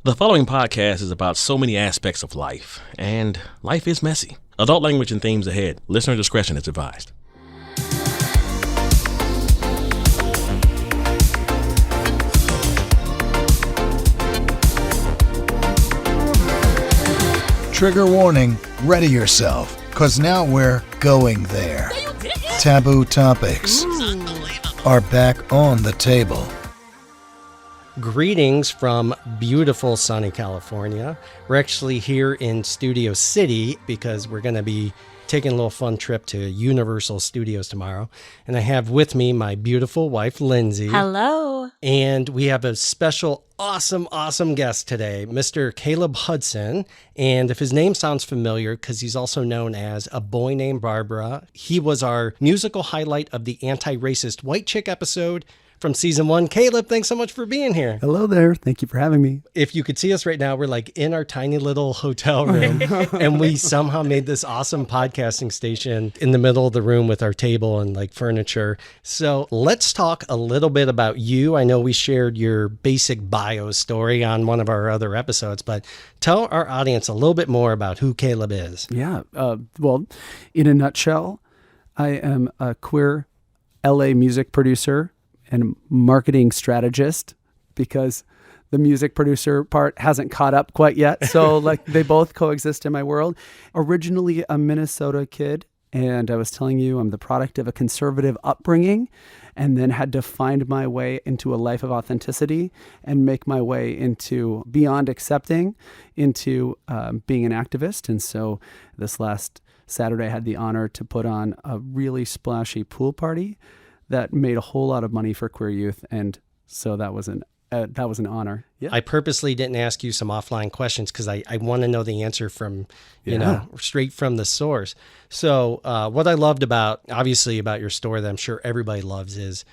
The following podcast is about so many aspects of life, and life is messy. Adult language and themes ahead. Listener discretion is advised. Trigger warning, ready yourself, because now we're going there. Taboo topics are back on the table. Greetings from beautiful sunny California. We're actually here in Studio City because we're going to be taking a little fun trip to Universal Studios tomorrow. And I have with me my beautiful wife, Lindsay. Hello. And we have a special, awesome guest today, Mr. Caleb Hudson. And if his name sounds familiar, because he's also known as A Boy Named Barbara, he was our musical highlight of the Anti-Racist White Chick episode from season 1. Caleb, thanks so much for being here. Hello there. Thank you for having me. If you could see us right now, we're like in our tiny little hotel room and we somehow made this awesome podcasting station in the middle of the room with our table and like furniture. So let's talk a little bit about you. I know we shared your basic bio story on one of our other episodes, but tell our audience a little bit more about who Caleb is. Yeah. Well, in a nutshell, I am a queer LA music producer and marketing strategist, because the music producer part hasn't caught up quite yet. So like they both coexist in my world. Originally a Minnesota kid, and I was telling you I'm the product of a conservative upbringing, and then had to find my way into a life of authenticity and make my way into beyond accepting, into being an activist. And so this last Saturday I had the honor to put on a really splashy pool party that made a whole lot of money for queer youth, and so that was an honor. Yeah. I purposely didn't ask you some offline questions because I want to know the answer from, you know, straight from the source. So what I loved about your story that I'm sure everybody loves is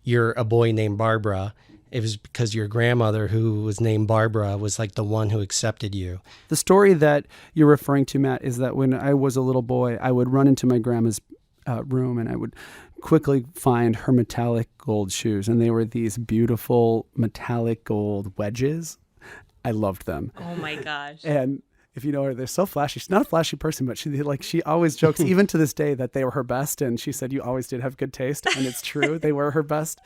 you're a boy named Barbara. It was because your grandmother, who was named Barbara, was like the one who accepted you. The story that you're referring to, Matt, is that when I was a little boy, I would run into my grandma's room and I would quickly find her metallic gold shoes, and they were these beautiful metallic gold wedges. I loved them. Oh my gosh. And if you know her, they're so flashy. She's not a flashy person, but she always jokes, even to this day, that they were her best. And she said, you always did have good taste. And it's true. They were her best.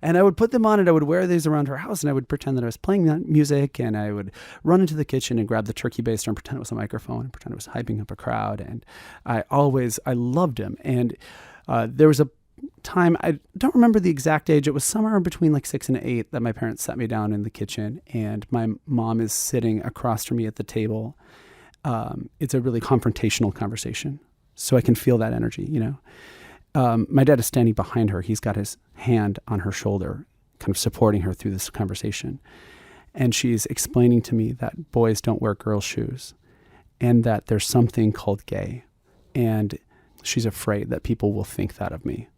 And I would put them on and I would wear these around her house, and I would pretend that I was playing that music, and I would run into the kitchen and grab the turkey baster and pretend it was a microphone and pretend it was hyping up a crowd. And I loved him. And there was a time, I don't remember the exact age, it was somewhere between like 6 and 8 that my parents sat me down in the kitchen, and my mom is sitting across from me at the table. It's a really confrontational conversation, so I can feel that energy, you know. My dad is standing behind her. He's got his hand on her shoulder, kind of supporting her through this conversation. And she's explaining to me that boys don't wear girls' shoes, and that there's something called gay. And she's afraid that people will think that of me,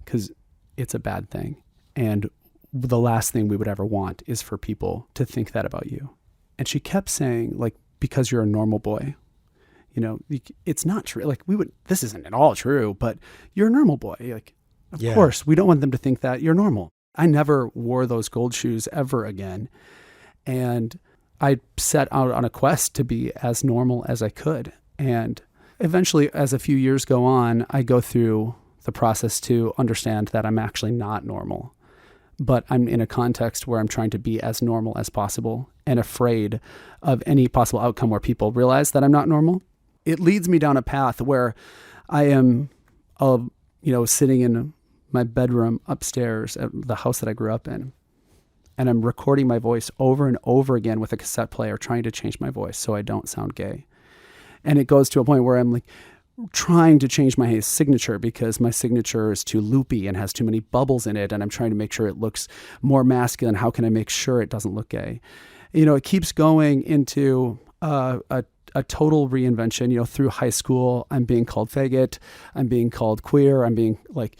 because it's a bad thing. And the last thing we would ever want is for people to think that about you. And she kept saying, like, because you're a normal boy, you know, it's not true. Like, this isn't at all true, but you're a normal boy. Like, of course, we don't want them to think that you're normal. I never wore those gold shoes ever again. And I set out on a quest to be as normal as I could. And eventually, as a few years go on, I go through the process to understand that I'm actually not normal, but I'm in a context where I'm trying to be as normal as possible and afraid of any possible outcome where people realize that I'm not normal. It leads me down a path where I am, sitting in my bedroom upstairs at the house that I grew up in, and I'm recording my voice over and over again with a cassette player, trying to change my voice so I don't sound gay. And it goes to a point where I'm like trying to change my signature, because my signature is too loopy and has too many bubbles in it, and I'm trying to make sure it looks more masculine. How can I make sure it doesn't look gay? You know, it keeps going into a total reinvention. You know, through high school, I'm being called faggot, I'm being called queer, I'm being like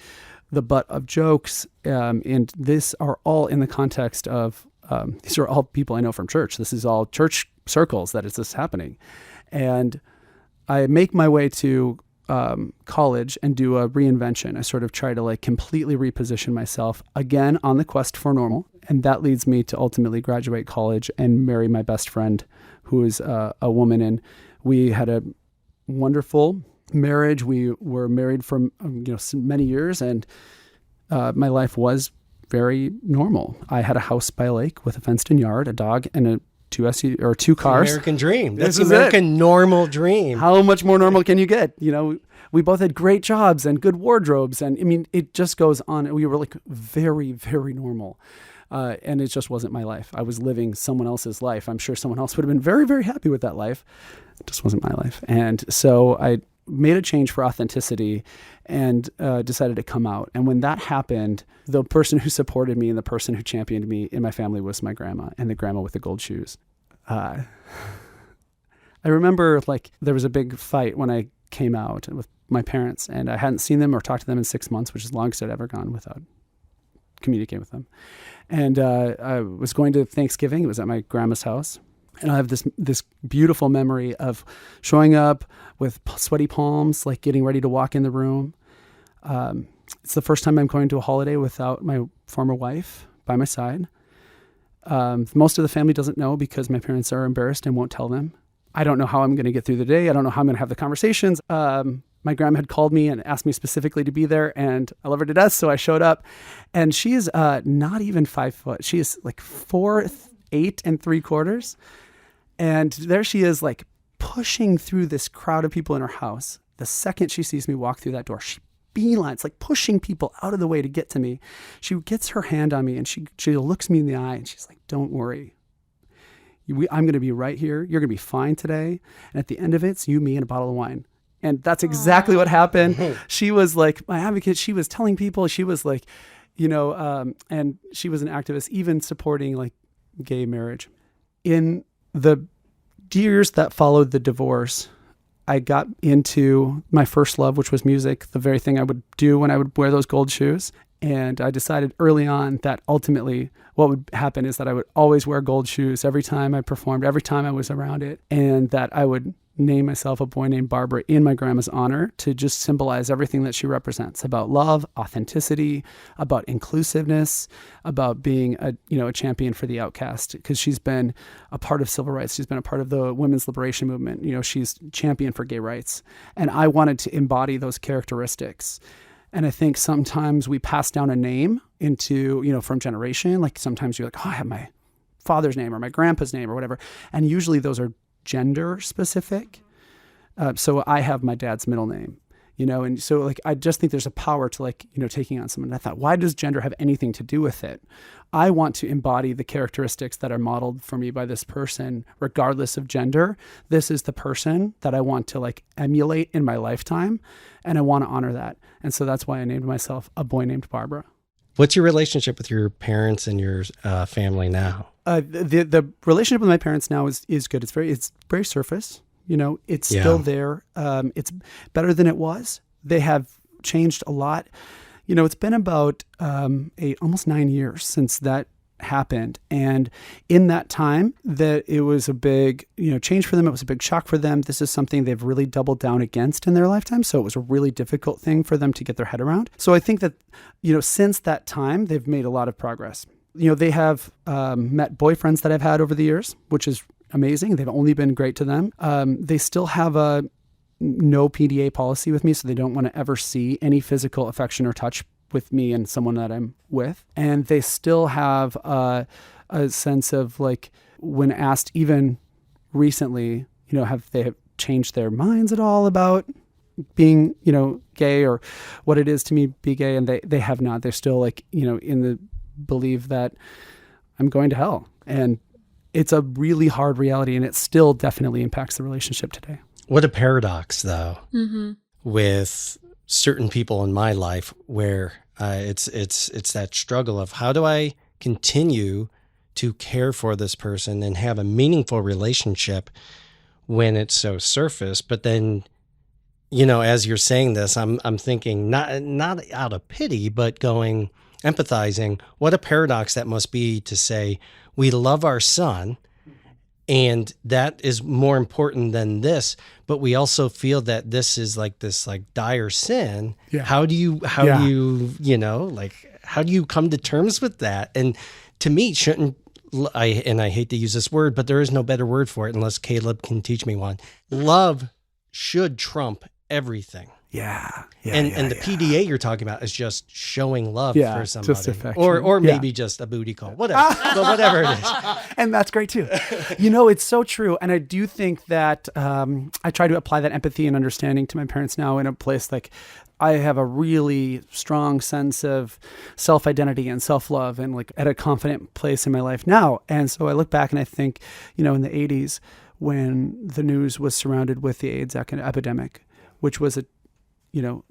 the butt of jokes, and this are all in the context of these are all people I know from church. This is all church circles that is this happening. And I make my way to college and do a reinvention. I sort of try to like completely reposition myself again on the quest for normal. And that leads me to ultimately graduate college and marry my best friend, who is a woman. And we had a wonderful marriage. We were married for many years, and my life was very normal. I had a house by a lake with a fenced-in yard, a dog, and two cars. American dream. That's This the is American normal dream. How much more normal can you get? We both had great jobs and good wardrobes. And I mean, it just goes on. We were like very, very normal. And it just wasn't my life. I was living someone else's life. I'm sure someone else would have been very, very happy with that life. It just wasn't my life. And so I made a change for authenticity and decided to come out. And when that happened, the person who supported me and the person who championed me in my family was my grandma, and the grandma with the gold shoes. I remember there was a big fight when I came out with my parents, and I hadn't seen them or talked to them in 6 months, which is the longest I'd ever gone without communicating with them. And I was going to Thanksgiving. It was at my grandma's house. And I have this beautiful memory of showing up with sweaty palms, like getting ready to walk in the room. It's the first time I'm going to a holiday without my former wife by my side. Most of the family doesn't know because my parents are embarrassed and won't tell them. I don't know how I'm going to get through the day. I don't know how I'm going to have the conversations. My grandma had called me and asked me specifically to be there, and I love her to death, so I showed up. And she is not even 5 foot. She is like 4'8" 3/4. And there she is, like pushing through this crowd of people in her house. The second she sees me walk through that door, she beelines, like pushing people out of the way to get to me. She gets her hand on me and she looks me in the eye and she's like, "Don't worry. I'm going to be right here. You're going to be fine today. And at the end of it, it's you, me, and a bottle of wine." And that's exactly what happened. She was like my advocate. She was telling people. She was like, and she was an activist, even supporting like gay marriage. In the years that followed the divorce, I got into my first love, which was music, the very thing I would do when I would wear those gold shoes. And I decided early on that ultimately what would happen is that I would always wear gold shoes every time I performed, every time I was around it, and that I would name myself a boy named Barbara in my grandma's honor to just symbolize everything that she represents about love, authenticity, about inclusiveness, about being a champion for the outcast, because she's been a part of civil rights. She's been a part of the women's liberation movement. She's champion for gay rights. And I wanted to embody those characteristics. And I think sometimes we pass down a name into, from generation. Like sometimes you're like, oh, I have my father's name or my grandpa's name or whatever. And usually those are gender specific. So I have my dad's middle name, and so like, I just think there's a power to taking on someone. And I thought, why does gender have anything to do with it? I want to embody the characteristics that are modeled for me by this person, regardless of gender. This is the person that I want to emulate in my lifetime. And I want to honor that. And so that's why I named myself a boy named Barbara. What's your relationship with your parents and your family now? The relationship with my parents now is good. It's very surface. It's still there. It's better than it was. They have changed a lot. It's been about almost 9 years since that happened. And in that time, that it was a big, change for them. It was a big shock for them. This is something they've really doubled down against in their lifetime. So it was a really difficult thing for them to get their head around. So I think that, since that time, they've made a lot of progress. They have met boyfriends that I've had over the years, which is amazing. They've only been great to them. They still have a no PDA policy with me, so they don't want to ever see any physical affection or touch with me and someone that I'm with. And they still have a sense of when asked even recently, have they changed their minds at all about being, gay or what it is to me be gay? And they have not. They're still in the believe that I'm going to hell. And it's a really hard reality, and it still definitely impacts the relationship today. What a paradox, though, with certain people in my life where it's that struggle of how do I continue to care for this person and have a meaningful relationship when it's so surface. But then, as you're saying this, I'm thinking not out of pity, but empathizing, what a paradox that must be to say, we love our son, and that is more important than this, but we also feel that this is this dire sin. Yeah. How do you come to terms with that? And to me, shouldn't, and I hate to use this word, but there is no better word for it unless Caleb can teach me one. Love should trump everything. Yeah. And the PDA you're talking about is just showing love for somebody. Just affection. Or maybe just a booty call. Whatever. But whatever it is. And that's great too. It's so true. And I do think that I try to apply that empathy and understanding to my parents now in a place like I have a really strong sense of self-identity and self-love and like at a confident place in my life now. And so I look back and I think, in the 80s when the news was surrounded with the AIDS epidemic, which was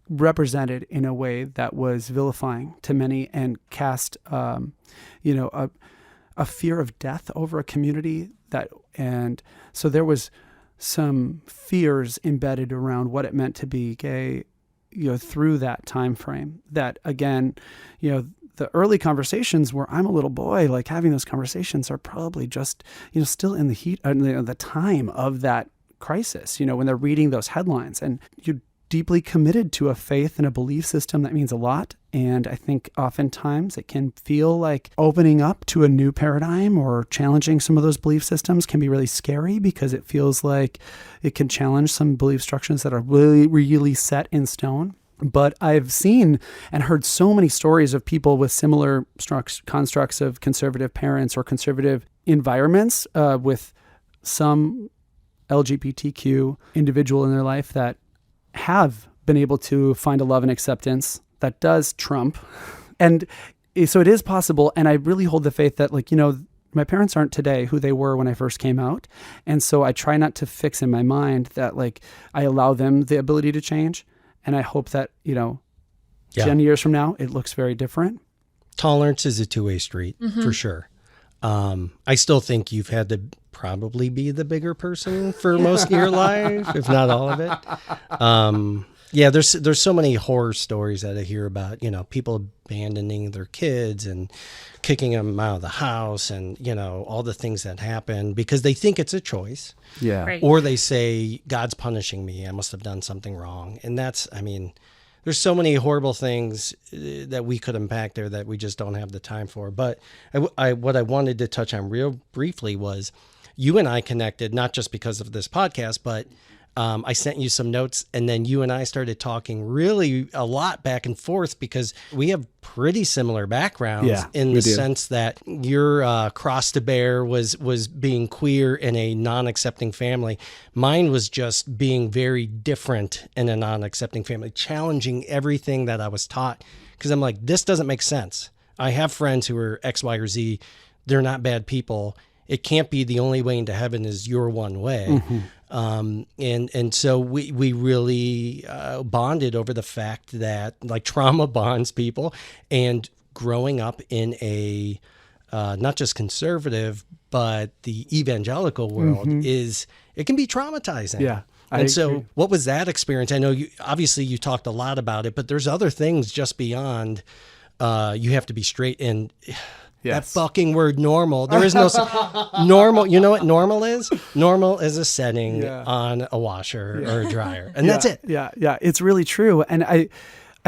represented in a way that was vilifying to many and cast, a fear of death over a community and so there was some fears embedded around what it meant to be gay, through that time frame that again, the early conversations where I'm a little boy, like having those conversations are probably just, still in the heat, the time of that crisis, when they're reading those headlines and you're deeply committed to a faith and a belief system that means a lot. And I think oftentimes it can feel like opening up to a new paradigm or challenging some of those belief systems can be really scary because it feels like it can challenge some belief structures that are really, really set in stone. But I've seen and heard so many stories of people with similar constructs of conservative parents or conservative environments with some LGBTQ individual in their life that have been able to find a love and acceptance that does trump. And so it is possible. And I really hold the faith that my parents aren't today who they were when I first came out. And so I try not to fix in my mind that I allow them the ability to change. And I hope that, 10 years from now, it looks very different. Tolerance is a two-way street for sure. I still think you've had to probably be the bigger person for most of your life, if not all of it. There's so many horror stories that I hear about, people abandoning their kids and kicking them out of the house and, all the things that happen because they think it's a choice. Yeah. Right. Or they say, God's punishing me. I must have done something wrong. And there's so many horrible things that we could unpack there that we just don't have the time for. But what I wanted to touch on real briefly was you and I connected, not just because of this podcast, but I sent you some notes and then you and I started talking really a lot back and forth because we have pretty similar backgrounds in the sense that your cross to bear was being queer in a non-accepting family. Mine was just being very different in a non-accepting family, challenging everything that I was taught because I'm like, this doesn't make sense. I have friends who are X, Y, or Z. They're not bad people. It can't be the only way into heaven is your one way. Mm-hmm. And so we really bonded over the fact that trauma bonds people and growing up in a not just conservative, but the evangelical world it can be traumatizing. Yeah. And so what was that experience? I know you talked a lot about it, but there's other things just beyond you have to be straight and that fucking word normal. There is no normal. You know what normal is? Normal is a setting on a washer or a dryer. And that's it. Yeah. It's really true. And I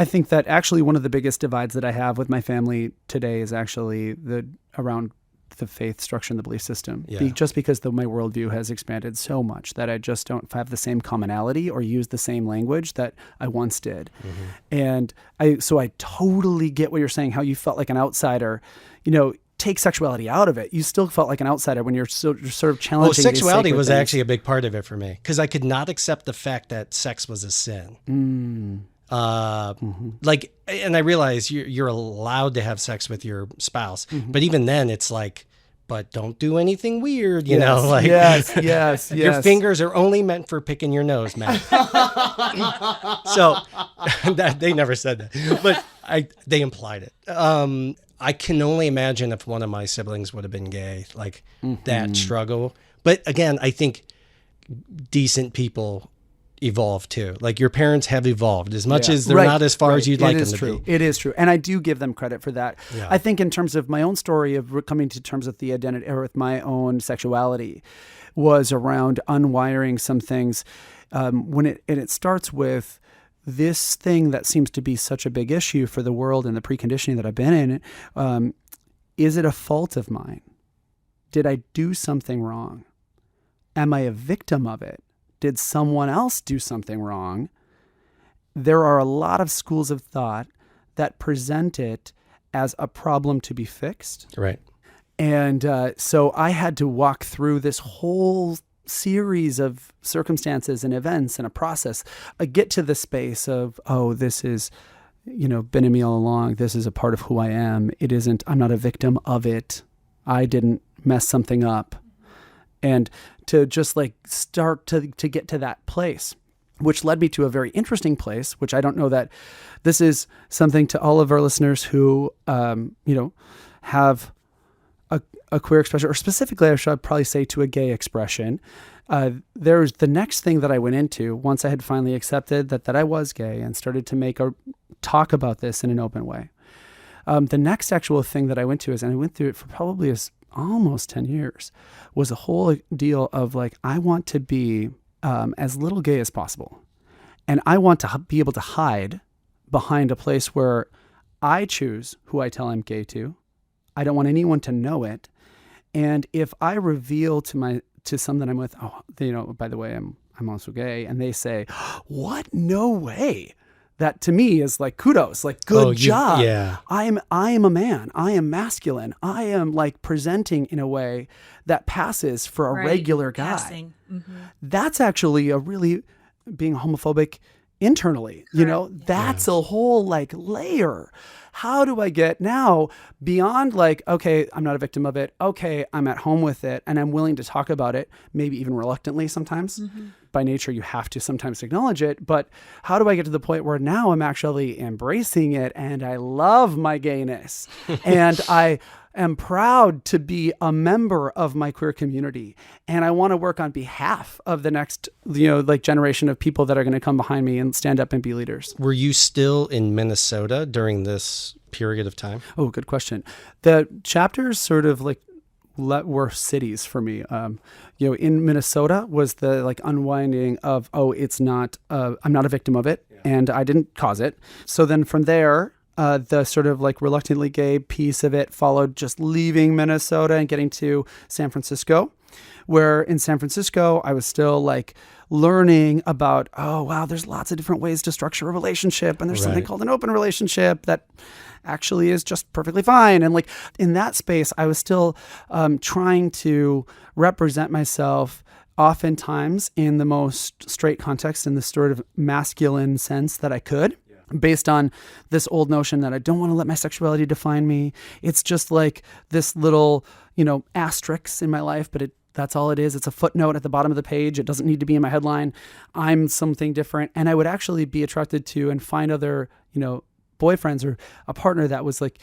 think that actually one of the biggest divides that I have with my family today is actually around the faith structure and the belief system. Yeah. Just because my worldview has expanded so much that I just don't have the same commonality or use the same language that I once did. Mm-hmm. And I totally get what you're saying, how you felt like an outsider. Take sexuality out of it. You still felt like an outsider when you're sort of challenging. Sexuality was actually a big part of it for me because I could not accept the fact that sex was a sin. And I realize you're allowed to have sex with your spouse, but even then it's but don't do anything weird, you know? Yes. Your fingers are only meant for picking your nose, Matt. So they never said that, but they implied it. I can only imagine if one of my siblings would have been gay, that struggle. But again, I think decent people evolve too. Your parents have evolved as much as they're not as far as you'd like them to be. It is true. And I do give them credit for that. Yeah. I think in terms of my own story of coming to terms with the identity or with my own sexuality was around unwiring some things. It starts with this thing that seems to be such a big issue for the world and the preconditioning that I've been in Is it a fault of mine? Did I do something wrong? Am I a victim of it? Did someone else do something wrong? There are a lot of schools of thought that present it as a problem to be fixed. Right. And so I had to walk through this whole series of circumstances and events and a process, get to the space of, oh, this is, been in me all along. This is a part of who I am. I'm not a victim of it. I didn't mess something up. And to just like start to get to that place, which led me to a very interesting place, which I don't know that this is something to all of our listeners who, have a queer expression, or specifically, I should probably say to a gay expression. There's the next thing that I went into once I had finally accepted that I was gay and started to talk about this in an open way. The next actual thing that I went to and I went through it for probably almost 10 years, was a whole deal of like, I want to be as little gay as possible. And I want to be able to hide behind a place where I choose who I tell I'm gay to. I don't want anyone to know it. And if I reveal to some that I'm with, by the way, I'm also gay, and they say, what? No way. That to me is like kudos, like good job. Yeah. I am a man. I am masculine. I am like presenting in a way that passes for a regular guy. Passing. Mm-hmm. That's actually a really being homophobic internally. Correct. That's a whole like layer. How do I get now beyond like, okay, I'm not a victim of it. Okay, I'm at home with it and I'm willing to talk about it, maybe even reluctantly sometimes. Mm-hmm. By nature, you have to sometimes acknowledge it. But how do I get to the point where now I'm actually embracing it and I love my gayness and I am proud to be a member of my queer community. And I want to work on behalf of the next, generation of people that are going to come behind me and stand up and be leaders. Were you still in Minnesota during this period of time? Oh, good question. The chapters sort of like were cities for me. In Minnesota was the like unwinding of, it's not, I'm not a victim of it and I didn't cause it. So then from there, the sort of like reluctantly gay piece of it followed just leaving Minnesota and getting to San Francisco, where in San Francisco, I was still like learning about, oh, wow, there's lots of different ways to structure a relationship. And there's something called an open relationship that actually is just perfectly fine. And like in that space, I was still trying to represent myself oftentimes in the most straight context, in the sort of masculine sense that I could. Based on this old notion that I don't want to let my sexuality define me. It's just like this little, asterisk in my life, but that's all it is. It's a footnote at the bottom of the page. It doesn't need to be in my headline. I'm something different. And I would actually be attracted to and find other, boyfriends or a partner that was like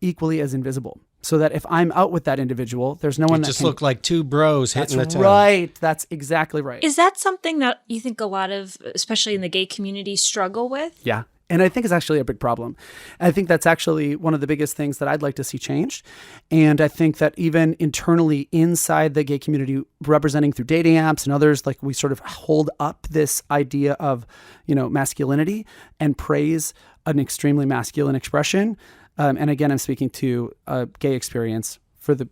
equally as invisible. So that if I'm out with that individual, there's no one that just can... look like two bros hitting the town. Right. That's exactly right. Is that something that you think a lot of, especially in the gay community, struggle with? Yeah. And I think it's actually a big problem. I think that's actually one of the biggest things that I'd like to see changed. And I think that even internally inside the gay community, representing through dating apps and others, like we sort of hold up this idea of, masculinity and praise an extremely masculine expression. And again, I'm speaking to a gay experience for the,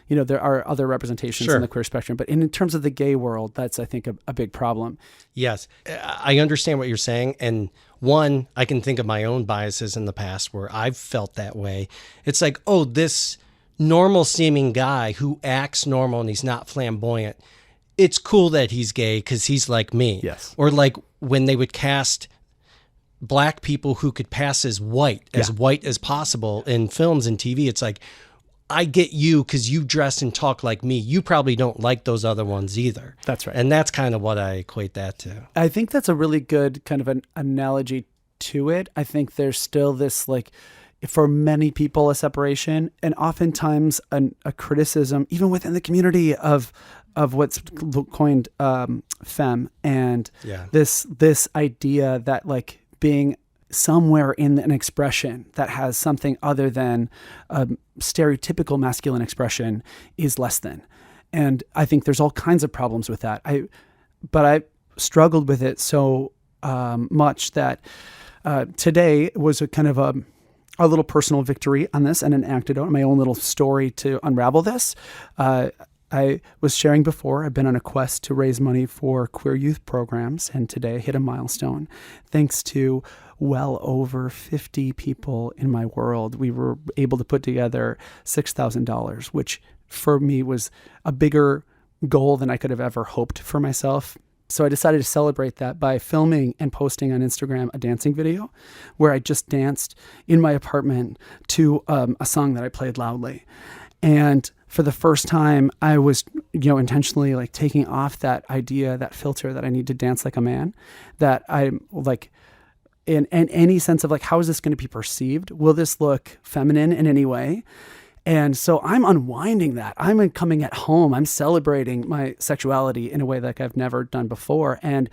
there are other representations in the queer spectrum, but in terms of the gay world, that's, I think, a big problem. Yes, I understand what you're saying. And one, I can think of my own biases in the past where I've felt that way. It's like, oh, this normal seeming guy who acts normal and he's not flamboyant, it's cool that he's gay because he's like me. Yes. Or like when they would cast black people who could pass as white as possible in films and TV, it's like, I get you because you dress and talk like me. You probably don't like those other ones either. That's right. And that's kind of what I equate that to. I think that's a really good kind of an analogy to it. I think there's still this, like, for many people, a separation and oftentimes a criticism, even within the community of what's coined femme and this idea that like being somewhere in an expression that has something other than a stereotypical masculine expression is less than. And I think there's all kinds of problems with that. But I struggled with it so much that today was a kind of a little personal victory on this and an anecdote, my own little story to unravel this. I was sharing before, I've been on a quest to raise money for queer youth programs, and today I hit a milestone. Thanks to well over 50 people in my world, we were able to put together $6,000, which for me was a bigger goal than I could have ever hoped for myself. So I decided to celebrate that by filming and posting on Instagram a dancing video where I just danced in my apartment to a song that I played loudly. And for the first time, I was, intentionally like taking off that idea, that filter that I need to dance like a man, that I'm like, in any sense of like, how is this going to be perceived? Will this look feminine in any way? And so I'm unwinding that. I'm coming at home. I'm celebrating my sexuality in a way that I've never done before. And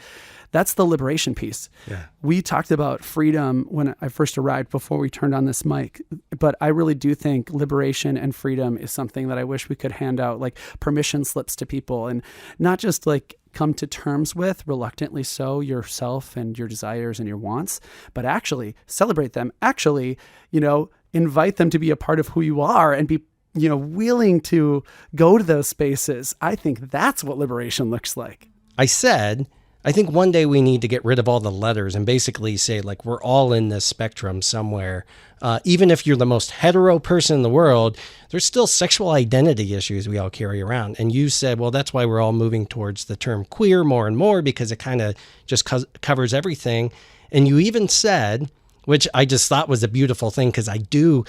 that's the liberation piece. Yeah. We talked about freedom when I first arrived before we turned on this mic. But I really do think liberation and freedom is something that I wish we could hand out, like permission slips to people, and not just like come to terms with, reluctantly so, yourself and your desires and your wants, but actually celebrate them. Actually, invite them to be a part of who you are and be, willing to go to those spaces. I think that's what liberation looks like. I think one day we need to get rid of all the letters and basically say, like, we're all in this spectrum somewhere. Even if you're the most hetero person in the world, there's still sexual identity issues we all carry around. And you said, well, that's why we're all moving towards the term queer more and more, because it kind of just covers everything. And you even said, which I just thought was a beautiful thing, because I do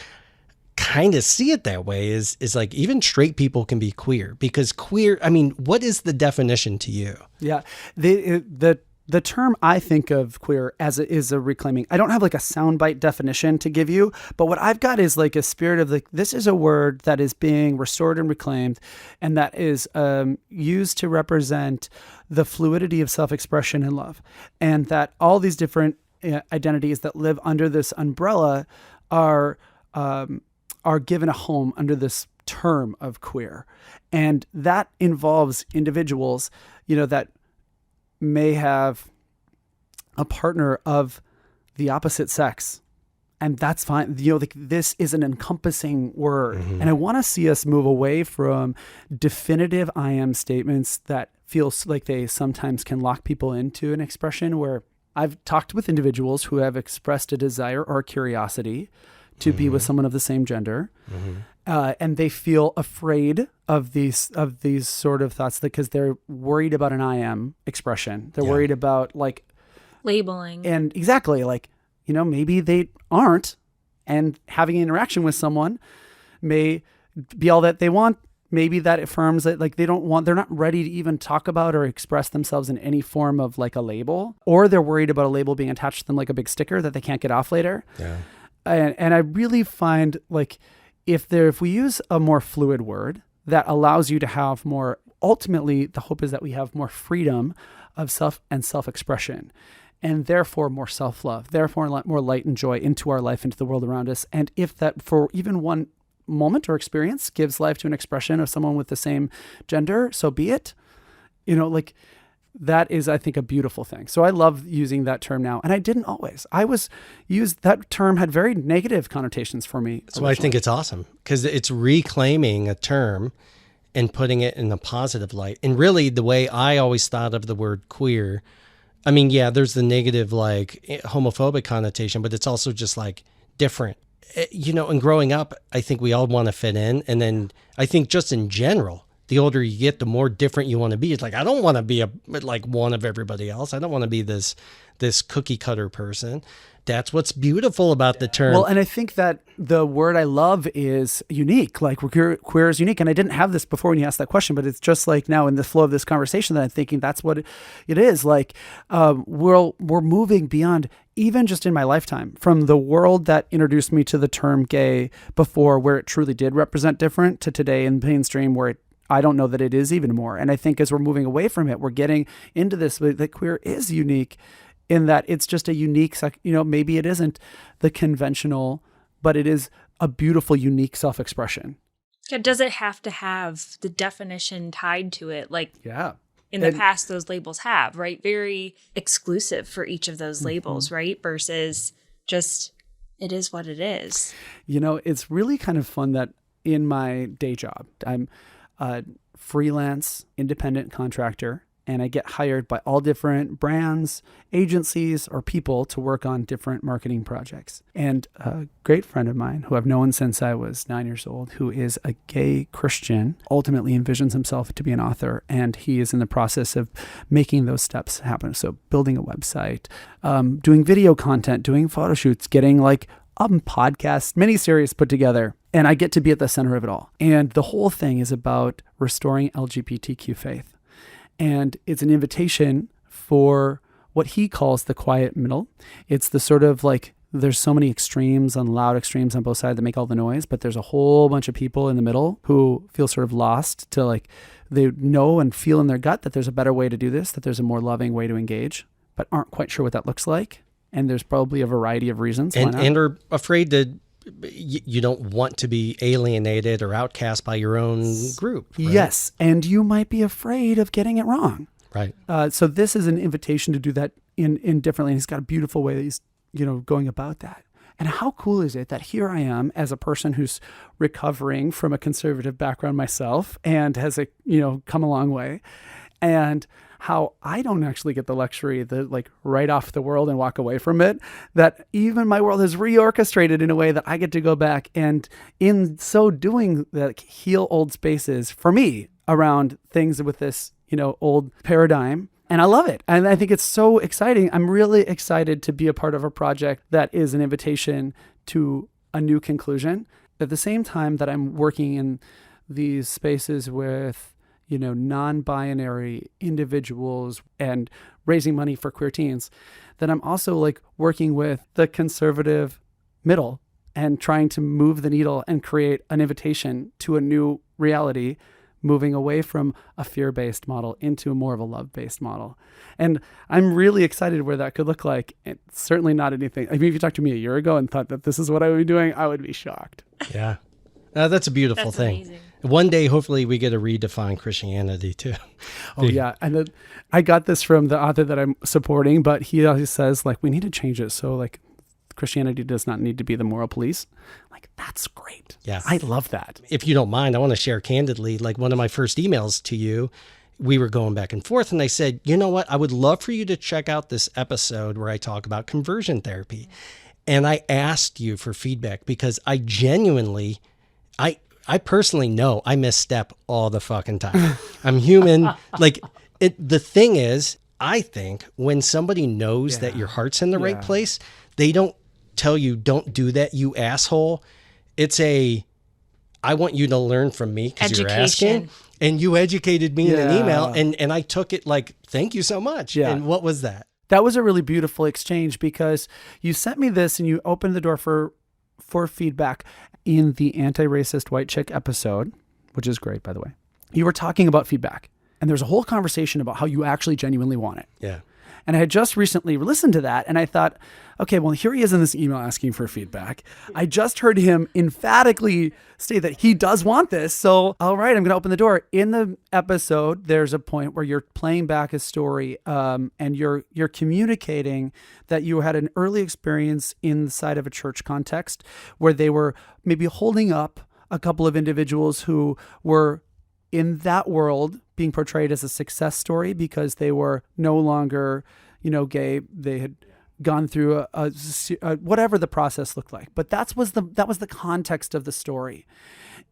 kind of see it that way, is like even straight people can be queer, because queer, I mean, what is the definition to you? Yeah. The term I think of queer as is a reclaiming. I don't have like a soundbite definition to give you, but what I've got is like a spirit of like, this is a word that is being restored and reclaimed, and that is used to represent the fluidity of self-expression and love. And that all these different identities that live under this umbrella are given a home under this term of queer. And that involves individuals, that may have a partner of the opposite sex. And that's fine. This is an encompassing word. Mm-hmm. And I want to see us move away from definitive I am statements that feels like they sometimes can lock people into an expression, where I've talked with individuals who have expressed a desire or a curiosity to be with someone of the same gender. Mm-hmm. And they feel afraid of these sort of thoughts because they're worried about an I am expression. They're worried about like labeling. And exactly, like, maybe they aren't, and having an interaction with someone may be all that they want. Maybe that affirms that like they're not ready to even talk about or express themselves in any form of like a label, or they're worried about a label being attached to them like a big sticker that they can't get off later. Yeah. And I really find like if we use a more fluid word that allows you to have more, ultimately the hope is that we have more freedom of self-expression, and therefore more self-love, therefore more light and joy into our life, into the world around us. And if that for even one moment or experience gives life to an expression of someone with the same gender, so be it. Like that is, I think, a beautiful thing. So I love using that term now. And I didn't always. That term had very negative connotations for me. So I think it's awesome, because it's reclaiming a term and putting it in a positive light. And really the way I always thought of the word queer, I mean, yeah, there's the negative, like homophobic connotation, but it's also just like different. And growing up, I think we all want to fit in. And then I think just in general, the older you get, the more different you want to be. It's like, I don't want to be like one of everybody else. I don't want to be this cookie cutter person. That's what's beautiful about the term. Well, and I think that the word I love is unique. Like queer is unique. And I didn't have this before when you asked that question, but it's just like now in the flow of this conversation that I'm thinking that's what it is. Like we're moving beyond, even just in my lifetime, from the world that introduced me to the term gay before, where it truly did represent different, to today in mainstream where I don't know that it is even more. And I think as we're moving away from it, we're getting into this, that queer is unique in that it's just a unique, maybe it isn't the conventional, but it is a beautiful, unique self-expression. Does it have to have the definition tied to it? Like, yeah. In the past, those labels have, right? Very exclusive for each of those labels, right? Versus just It is what it is. You know, it's really kind of fun that in my day job, I'm a freelance independent contractor, and I get hired by all different brands, agencies, or people to work on different marketing projects. And a great friend of mine who I've known since I was 9 years old, who is a gay Christian, ultimately envisions himself to be an author. And he is in the process of making those steps happen. So building a website, doing video content, doing photo shoots, getting like a podcast miniseries put together. And I get to be at the center of it all. And the whole thing is about restoring LGBTQ faith. And it's an invitation for what he calls the quiet middle. It's the sort of like, there's so many extremes and loud extremes on both sides that make all the noise, but there's a whole bunch of people in the middle who feel sort of lost to like, they know and feel in their gut that there's a better way to do this, that there's a more loving way to engage, but aren't quite sure what that looks like. And there's probably a variety of reasons. And are afraid to, you don't want to be alienated or outcast by your own group. Right? Yes. And you might be afraid of getting it wrong. Right. So this is an invitation to do that in differently. And he's got a beautiful way that he's, going about that. And how cool is it that here I am as a person who's recovering from a conservative background myself and has, come a long way. And how I don't actually get the luxury to like write off the world and walk away from it, that even my world is reorchestrated in a way that I get to go back and in so doing that heal old spaces for me around things with this, old paradigm. And I love it. And I think it's so exciting. I'm really excited to be a part of a project that is an invitation to a new conclusion. At the same time that I'm working in these spaces with non-binary individuals and raising money for queer teens, then I'm also like working with the conservative middle and trying to move the needle and create an invitation to a new reality, moving away from a fear-based model into more of a love-based model. And I'm really excited where that could look like. It's certainly not anything. I mean, if you talked to me a year ago and thought that this is what I would be doing, I would be shocked. Yeah. That's a beautiful thing. Amazing. One day, hopefully, we get to redefine Christianity too. Oh, yeah. And then I got this from the author that I'm supporting, but he always says, like, we need to change it. So, like, Christianity does not need to be the moral police. Like, that's great. Yeah. I love that. If you don't mind, I want to share candidly, like one of my first emails to you, we were going back and forth, and I said, you know what? I would love for you to check out this episode where I talk about conversion therapy. And I asked you for feedback because I genuinely... I personally know I misstep all the fucking time. I'm human. The thing is, I think when somebody knows that your heart's in the right place, they don't tell you, don't do that, you asshole. It's I want you to learn from me because you're asking. And you educated me in an email, and I took it like, thank you so much. Yeah. And what was that? That was a really beautiful exchange because you sent me this and you opened the door for feedback. In the anti-racist white chick episode, which is great, by the way, you were talking about feedback, and there's a whole conversation about how you actually genuinely want it. Yeah. And I had just recently listened to that, and I thought, okay, well, here he is in this email asking for feedback. I just heard him emphatically state that he does want this. So, all right, I'm going to open the door. In the episode, there's a point where you're playing back a story, and you're communicating that you had an early experience inside of a church context where they were maybe holding up a couple of individuals who were in that world being portrayed as a success story because they were no longer, gay. They had gone through a whatever the process looked like. But that was the context of the story.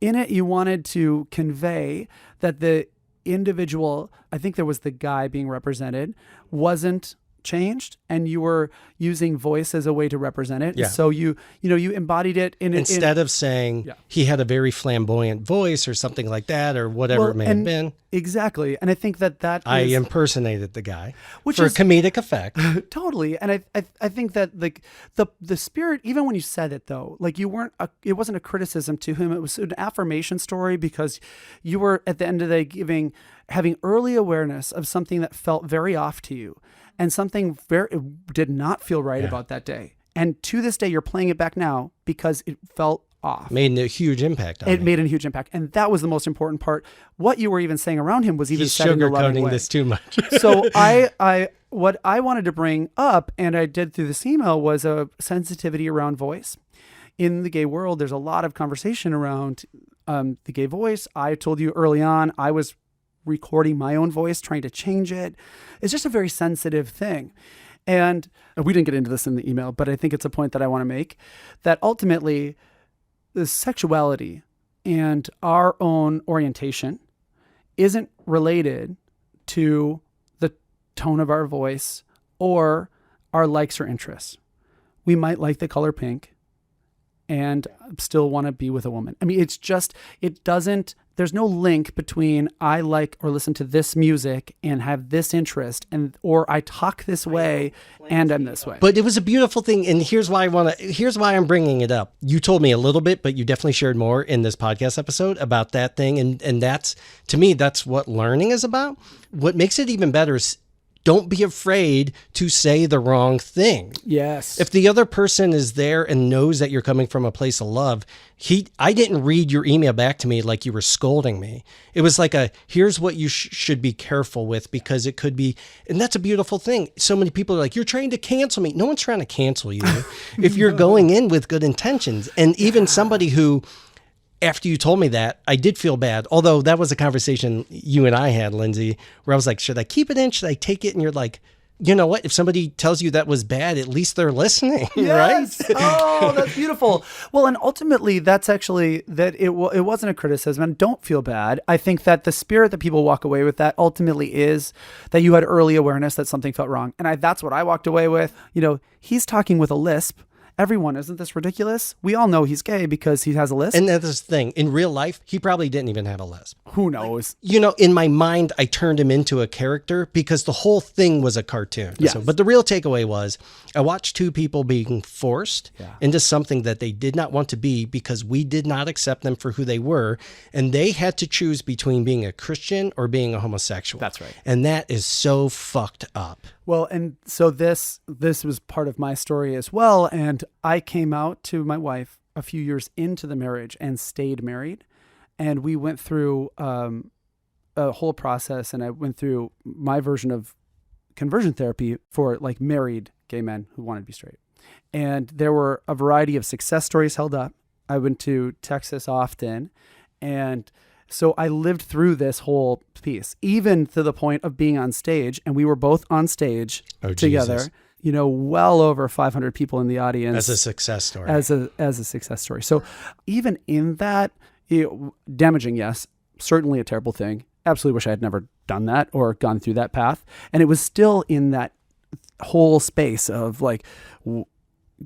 In it, you wanted to convey that the individual, I think there was the guy being represented, wasn't changed, and you were using voice as a way to represent it. Yeah. So you embodied it instead of saying he had a very flamboyant voice or something like that, or whatever it may have been. Exactly. And I think that I impersonated the guy for comedic effect. Totally. And I think that like the spirit, even when you said it though, like it wasn't a criticism to him. It was an affirmation story because you were at the end of the day having early awareness of something that felt very off to you. And something did not feel right about that day. And to this day, you're playing it back now because it felt off. Made a huge impact on it. Made a huge impact. And that was the most important part. What you were even saying around him was even said in a loving way. He's sugarcoating this too much. So I what I wanted to bring up, and I did through this email, was a sensitivity around voice. In the gay world, there's a lot of conversation around the gay voice. I told you early on, I was recording my own voice, trying to change it. It's just a very sensitive thing. And we didn't get into this in the email, but I think it's a point that I want to make, that ultimately the sexuality and our own orientation isn't related to the tone of our voice or our likes or interests. We might like the color pink and still want to be with a woman. I mean, there's no link between I like or listen to this music and have this interest, or I talk this way and I'm this way. But it was a beautiful thing. And here's why I'm bringing it up. You told me a little bit, but you definitely shared more in this podcast episode about that thing. And that's, to me, that's what learning is about. What makes it even better is don't be afraid to say the wrong thing. Yes. If the other person is there and knows that you're coming from a place of love, I didn't read your email back to me like you were scolding me. It was like here's what you should be careful with, because it could be, and that's a beautiful thing. So many people are like, you're trying to cancel me. No one's trying to cancel you. If you're going in with good intentions, and even somebody who, after you told me that, I did feel bad. Although that was a conversation you and I had, Lindsay, where I was like, should I keep it in? Should I take it? And you're like, you know what? If somebody tells you that was bad, at least they're listening, yes. right? Oh, that's beautiful. Well, and ultimately, that's actually that it wasn't a criticism. And don't feel bad. I think that the spirit that people walk away with that ultimately is that you had early awareness that something felt wrong. And that's what I walked away with. You know, he's talking with a lisp. Everyone, isn't this ridiculous? We all know he's gay because he has a lisp. And that's the thing. In real life, he probably didn't even have a lisp. Who knows? You know, in my mind, I turned him into a character because the whole thing was a cartoon. Yes. But the real takeaway was I watched two people being forced into something that they did not want to be because we did not accept them for who they were. And they had to choose between being a Christian or being a homosexual. That's right. And that is so fucked up. Well, and so this was part of my story as well. And I came out to my wife a few years into the marriage and stayed married. And we went through a whole process, and I went through my version of conversion therapy for like married gay men who wanted to be straight. And there were a variety of success stories held up. I went to Texas often, and so I lived through this whole piece, even to the point of being on stage, and we were both on stage together. Jesus. You know, well over 500 people in the audience. As a success story. As a success story. So even in that, damaging, yes, certainly a terrible thing. Absolutely wish I had never done that or gone through that path. And it was still in that whole space of like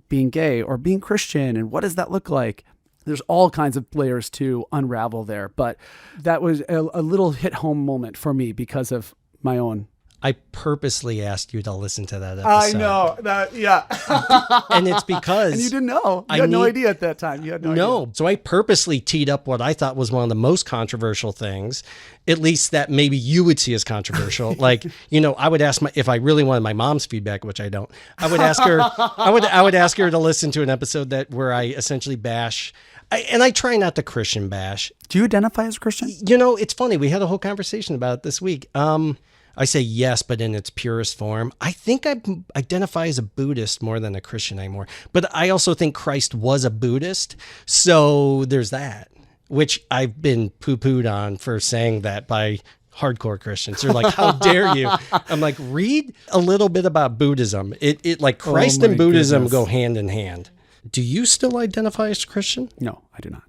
being gay or being Christian, and what does that look like? There's all kinds of layers to unravel there, but that was a little hit home moment for me because of my own. I purposely asked you to listen to that episode. I know that, yeah. And it's because... And you didn't know. You had no idea at that time. You had no idea. So I purposely teed up what I thought was one of the most controversial things, at least that maybe you would see as controversial. Like, you know, I would ask if I really wanted my mom's feedback, which I don't, I would ask her, I would ask her to listen to an episode where I essentially bash... And I try not to Christian bash. Do you identify as a Christian? You know, it's funny. We had a whole conversation about it this week. I say yes, but in its purest form. I think I identify as a Buddhist more than a Christian anymore. But I also think Christ was a Buddhist. So there's that, which I've been poo-pooed on for saying that by hardcore Christians. They're like, how dare you? I'm like, read a little bit about Buddhism. It like Christ and Buddhism go hand in hand. Do you still identify as Christian? No, I do not.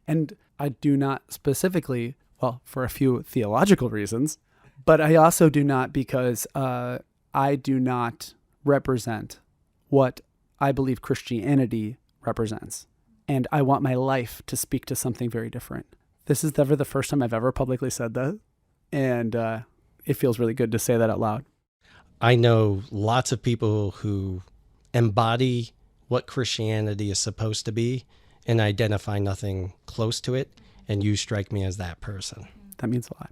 And I do not specifically, well, for a few theological reasons, but I also do not because I do not represent what I believe Christianity represents. And I want my life to speak to something very different. This is never the first time I've ever publicly said that. And it feels really good to say that out loud. I know lots of people who embody what Christianity is supposed to be and identify nothing close to it. And you strike me as that person. That means a lot.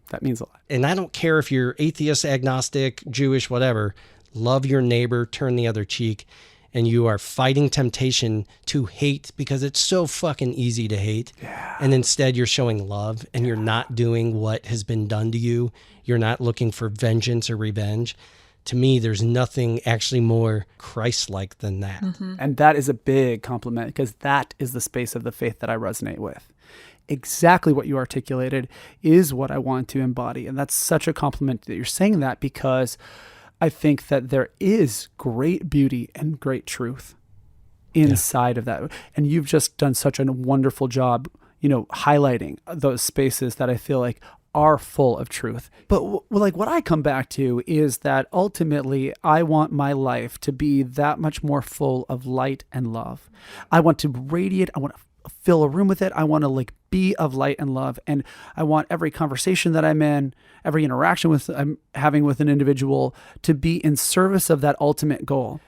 That means a lot. And I don't care if you're atheist, agnostic, Jewish, whatever. Love your neighbor, turn the other cheek. and you are fighting temptation to hate because it's so fucking easy to hate. Yeah. And instead you're showing love and you're not doing what has been done to you. You're not looking for vengeance or revenge. To me, there's nothing actually more Christ-like than that. Mm-hmm. And that is a big compliment, because that is the space of the faith that I resonate with. Exactly what you articulated is what I want to embody. And that's such a compliment that you're saying that, because I think that there is great beauty and great truth inside of that. And you've just done such a wonderful job, highlighting those spaces that I feel like are full of truth. But what I come back to is that ultimately I want my life to be that much more full of light and love. I want to radiate. I want to fill a room with it. I want to be of light and love. And I want every conversation that I'm in, every interaction I'm having with an individual, to be in service of that ultimate goal.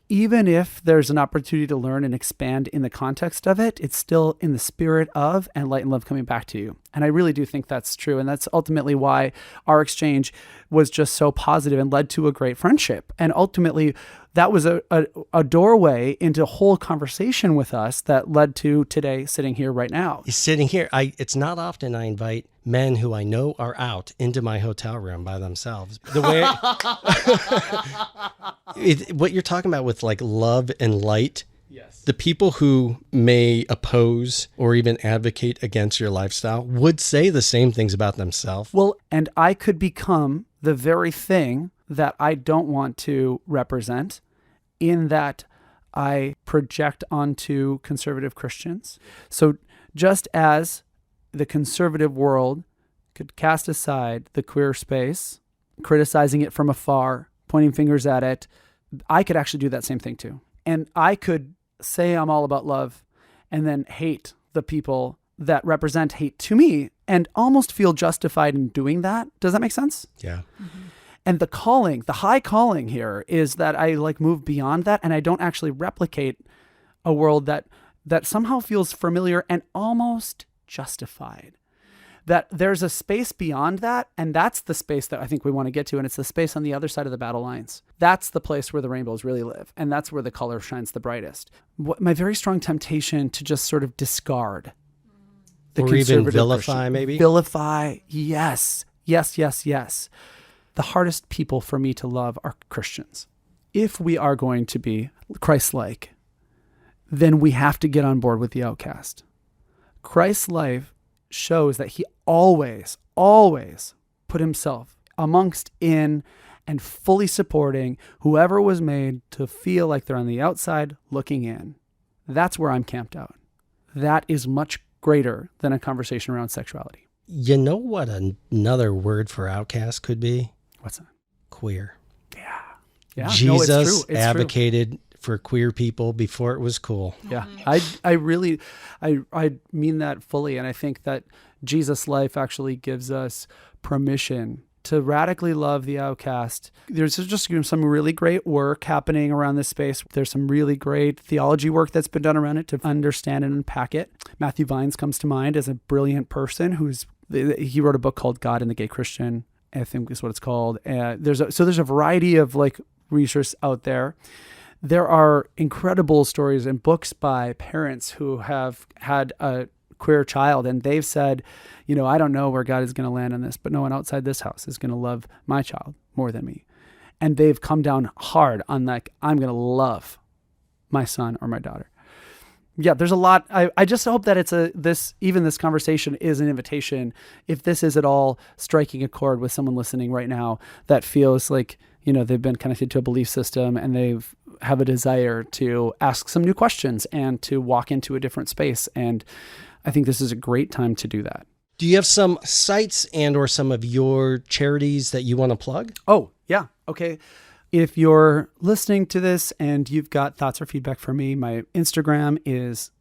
Even if there's an opportunity to learn and expand in the context of it, it's still in the spirit of and light and love coming back to you. And I really do think that's true. And that's ultimately why our exchange was just so positive and led to a great friendship. And ultimately, that was a doorway into a whole conversation with us that led to today sitting here right now. Sitting here, it's not often I invite men who I know are out into my hotel room by themselves. The way what you're talking about with love and light, yes. The people who may oppose or even advocate against your lifestyle would say the same things about themselves. Well, and I could become the very thing that I don't want to represent, in that I project onto conservative Christians. So just as the conservative world could cast aside the queer space, criticizing it from afar, pointing fingers at it, I could actually do that same thing too. And I could say I'm all about love and then hate the people that represent hate to me and almost feel justified in doing that. Does that make sense? Yeah. Mm-hmm. And the high calling here is that I move beyond that, and I don't actually replicate a world that somehow feels familiar and almost justified. That there's a space beyond that, and that's the space that I think we want to get to, and it's the space on the other side of the battle lines. That's the place where the rainbows really live, and that's where the color shines the brightest. My very strong temptation to just sort of discard the or even vilify, Christian. maybe? Vilify, yes. The hardest people for me to love are Christians. If we are going to be Christ-like, then we have to get on board with the outcast. Christ's life shows that he always put himself amongst, in, and fully supporting whoever was made to feel like they're on the outside looking in. That's where I'm camped out. That is much greater than a conversation around sexuality. You know what another word for outcast could be? What's that? Queer. Yeah. Jesus no, it's true. advocated for queer people before it was cool. Yeah. I really mean that fully. And I think that Jesus' life actually gives us permission to radically love the outcast. There's just some really great work happening around this space. There's some really great theology work that's been done around it to understand and unpack it. Matthew Vines comes to mind as a brilliant person he wrote a book called God and the Gay Christian, I think is what it's called. There's a variety of research out there. There are incredible stories and books by parents who have had a queer child, and they've said, I don't know where God is going to land on this, but no one outside this house is going to love my child more than me. And they've come down hard on I'm going to love my son or my daughter. Yeah, there's a lot. I just hope that this conversation is an invitation. If this is at all striking a chord with someone listening right now that feels like, they've been connected to a belief system and they have a desire to ask some new questions and to walk into a different space. And I think this is a great time to do that. Do you have some sites and or some of your charities that you want to plug? Oh, yeah. Okay. If you're listening to this and you've got thoughts or feedback for me, my Instagram is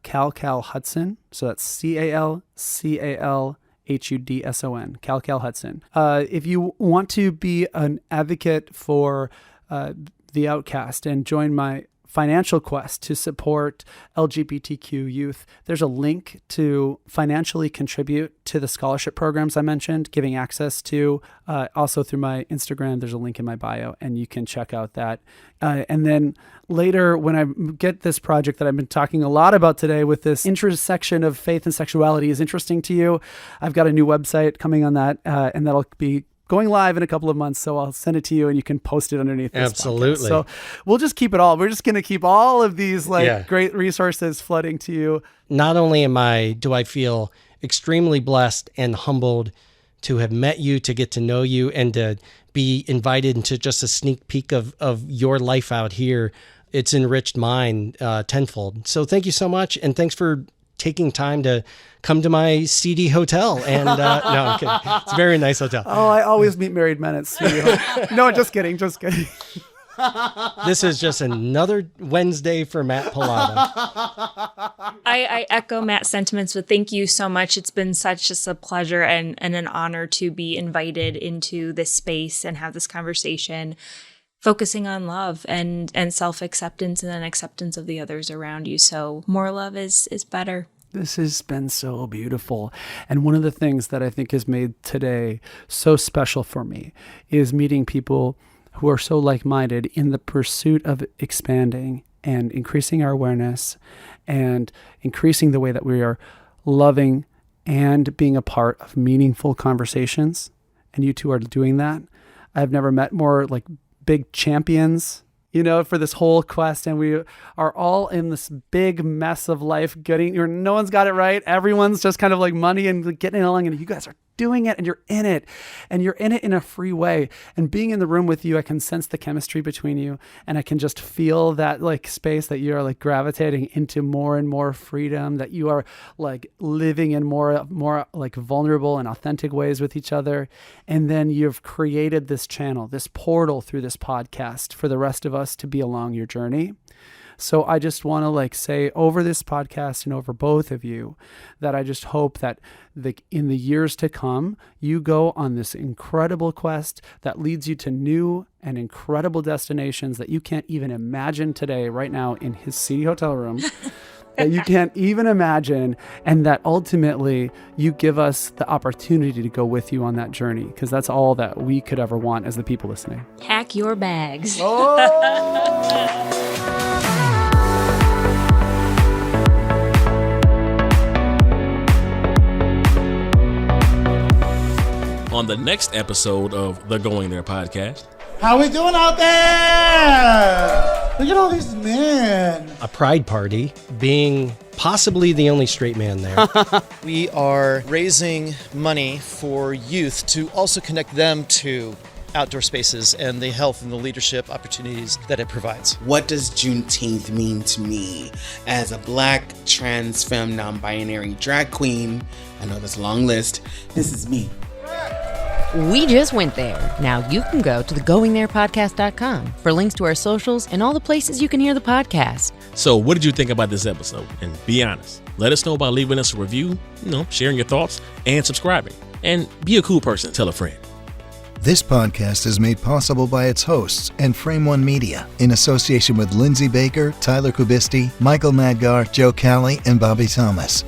Cal Hudson. So that's CalCalHudson, Cal Hudson. If you want to be an advocate for the outcast and join my financial quest to support LGBTQ youth, there's a link to financially contribute to the scholarship programs I mentioned, giving access to. Also through my Instagram, there's a link in my bio, and you can check out that. And then later, when I get this project that I've been talking a lot about today with this intersection of faith and sexuality is interesting to you, I've got a new website coming on that, and that'll be going live in a couple of months. So I'll send it to you and you can post it underneath this Absolutely. podcast. So we'll just keep it all. We're just going to keep all of these great resources flooding to you. Not only do I feel extremely blessed and humbled to have met you, to get to know you, and to be invited into just a sneak peek of your life out here. It's enriched mine tenfold. So thank you so much. And thanks for taking time to come to my seedy hotel. And no, I'm kidding. It's a very nice hotel. Oh, I always meet married men at studio. No, just kidding. This is just another Wednesday for Matt Pilata. I echo Matt's sentiments, but thank you so much. It's been such just a pleasure and an honor to be invited into this space and have this conversation, focusing on love and self-acceptance and then acceptance of the others around you. So more love is better. This has been so beautiful. And one of the things that I think has made today so special for me is meeting people who are so like-minded in the pursuit of expanding and increasing our awareness and increasing the way that we are loving and being a part of meaningful conversations. And you two are doing that. I've never met more like big champions, for this whole quest. And we are all in this big mess of life no one's got it right. Everyone's just kind of like money and getting along, and you guys are doing it and you're in it in a free way. And being in the room with you, I can sense the chemistry between you, and I can just feel that like space that you are like gravitating into more and more freedom, that you are like living in more like vulnerable and authentic ways with each other. And then you've created this channel, this portal through this podcast for the rest of us to be along your journey. So I just want to say over this podcast and over both of you that I just hope that in the years to come, you go on this incredible quest that leads you to new and incredible destinations that you can't even imagine today, right now in his seedy hotel room, that you can't even imagine. And that ultimately you give us the opportunity to go with you on that journey, because that's all that we could ever want as the people listening. Pack your bags. On the next episode of the Going There podcast. How we doing out there? Look at all these men. A pride party, being possibly the only straight man there. We are raising money for youth to also connect them to outdoor spaces and the health and the leadership opportunities that it provides. What does Juneteenth mean to me as a Black, trans, femme, non-binary drag queen? I know there's a long list. This is me. We just went there. Now you can go to thegoingtherepodcast.com for links to our socials and all the places you can hear the podcast. So what did you think about this episode? And be honest. Let us know by leaving us a review, sharing your thoughts, and subscribing. And be a cool person. Tell a friend. This podcast is made possible by its hosts and Frame One Media in association with Lindsay Baker, Tyler Kubisti, Michael Madgar, Joe Calley, and Bobby Thomas.